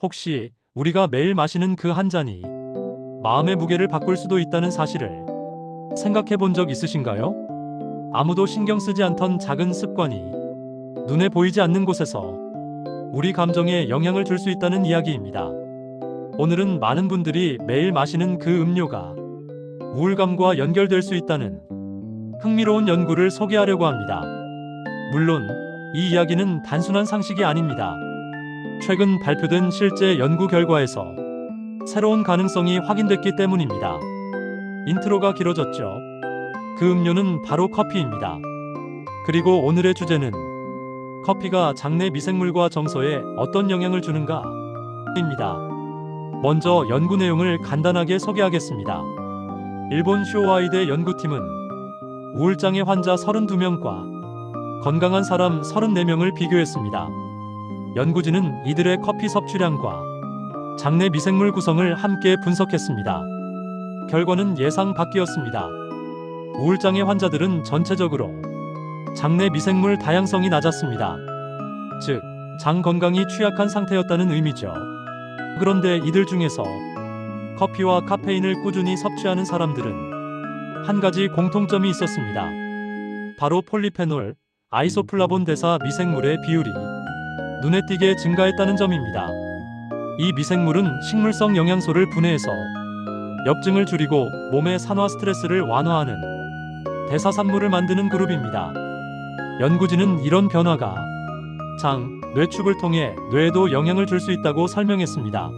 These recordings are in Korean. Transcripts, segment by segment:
혹시 우리가 매일 마시는 그 한 잔이 마음의 무게를 바꿀 수도 있다는 사실을 생각해 본 적 있으신가요? 아무도 신경 쓰지 않던 작은 습관이 눈에 보이지 않는 곳에서 우리 감정에 영향을 줄 수 있다는 이야기입니다. 오늘은 많은 분들이 매일 마시는 그 음료가 우울감과 연결될 수 있다는 흥미로운 연구를 소개하려고 합니다. 물론 이 이야기는 단순한 상식이 아닙니다. 최근 발표된 실제 연구 결과에서 새로운 가능성이 확인됐기 때문입니다. 인트로가 길어졌죠. 그 음료는 바로 커피입니다. 그리고 오늘의 주제는 커피가 장내 미생물과 정서에 어떤 영향을 주는가? 입니다. 먼저 연구 내용을 간단하게 소개하겠습니다. 일본 쇼와이대 연구팀은 우울장애 환자 32명과 건강한 사람 34명을 비교했습니다. 연구진은 이들의 커피 섭취량과 장내 미생물 구성을 함께 분석했습니다. 결과는 예상 밖이었습니다. 우울장애 환자들은 전체적으로 장내 미생물 다양성이 낮았습니다. 즉, 장 건강이 취약한 상태였다는 의미죠. 그런데 이들 중에서 커피와 카페인을 꾸준히 섭취하는 사람들은 한 가지 공통점이 있었습니다. 바로 폴리페놀, 아이소플라본 대사 미생물의 비율이 눈에 띄게 증가했다는 점입니다. 이 미생물은 식물성 영양소를 분해해서 염증을 줄이고 몸의 산화 스트레스를 완화하는 대사산물을 만드는 그룹입니다. 연구진은 이런 변화가 장, 뇌축을 통해 뇌에도 영향을 줄 수 있다고 설명했습니다.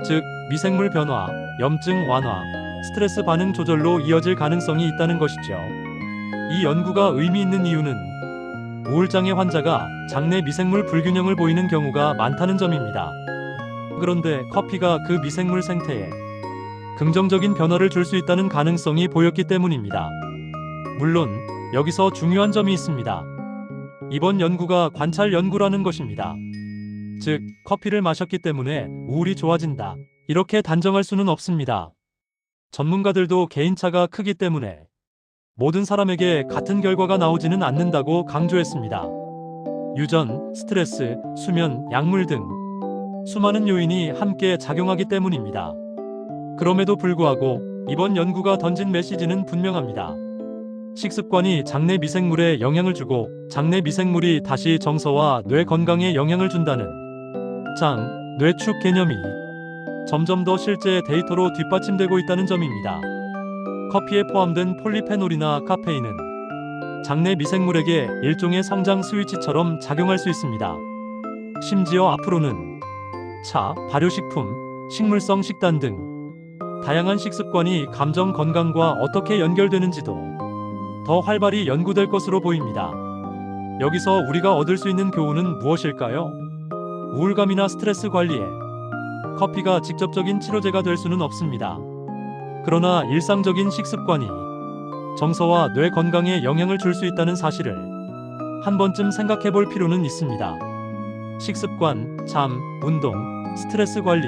즉, 미생물 변화, 염증 완화, 스트레스 반응 조절로 이어질 가능성이 있다는 것이죠. 이 연구가 의미 있는 이유는 우울장애 환자가 장내 미생물 불균형을 보이는 경우가 많다는 점입니다. 그런데 커피가 그 미생물 생태에 긍정적인 변화를 줄 수 있다는 가능성이 보였기 때문입니다. 물론 여기서 중요한 점이 있습니다. 이번 연구가 관찰 연구라는 것입니다. 즉, 커피를 마셨기 때문에 우울이 좋아진다, 이렇게 단정할 수는 없습니다. 전문가들도 개인차가 크기 때문에 모든 사람에게 같은 결과가 나오지는 않는다고 강조했습니다. 유전, 스트레스, 수면, 약물 등 수많은 요인이 함께 작용하기 때문입니다. 그럼에도 불구하고 이번 연구가 던진 메시지는 분명합니다. 식습관이 장내 미생물에 영향을 주고 장내 미생물이 다시 정서와 뇌 건강에 영향을 준다는 장, 뇌축 개념이 점점 더 실제 데이터로 뒷받침되고 있다는 점입니다. 커피에 포함된 폴리페놀이나 카페인은 장내 미생물에게 일종의 성장 스위치처럼 작용할 수 있습니다. 심지어 앞으로는 차, 발효식품, 식물성 식단 등 다양한 식습관이 감정 건강과 어떻게 연결되는지도 더 활발히 연구될 것으로 보입니다. 여기서 우리가 얻을 수 있는 교훈은 무엇일까요? 우울감이나 스트레스 관리에 커피가 직접적인 치료제가 될 수는 없습니다. 그러나 일상적인 식습관이 정서와 뇌 건강에 영향을 줄 수 있다는 사실을 한 번쯤 생각해 볼 필요는 있습니다. 식습관, 잠, 운동, 스트레스 관리,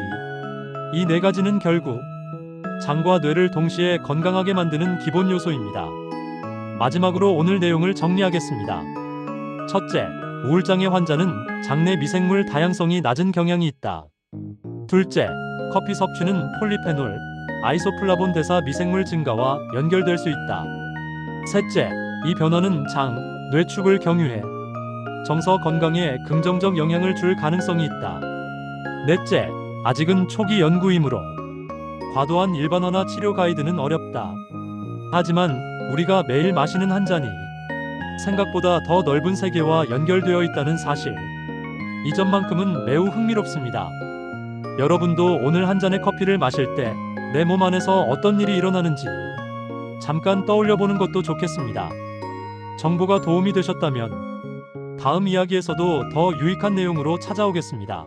이 네 가지는 결국 장과 뇌를 동시에 건강하게 만드는 기본 요소입니다. 마지막으로 오늘 내용을 정리하겠습니다. 첫째, 우울장애 환자는 장내 미생물 다양성이 낮은 경향이 있다. 둘째, 커피 섭취는 폴리페놀, 아이소플라본 대사 미생물 증가와 연결될 수 있다. 셋째, 이 변화는 장, 뇌축을 경유해 정서 건강에 긍정적 영향을 줄 가능성이 있다. 넷째, 아직은 초기 연구이므로 과도한 일반화나 치료 가이드는 어렵다. 하지만 우리가 매일 마시는 한 잔이 생각보다 더 넓은 세계와 연결되어 있다는 사실, 이 점만큼은 매우 흥미롭습니다. 여러분도 오늘 한 잔의 커피를 마실 때 내 몸 안에서 어떤 일이 일어나는지 잠깐 떠올려 보는 것도 좋겠습니다. 정보가 도움이 되셨다면 다음 이야기에서도 더 유익한 내용으로 찾아오겠습니다.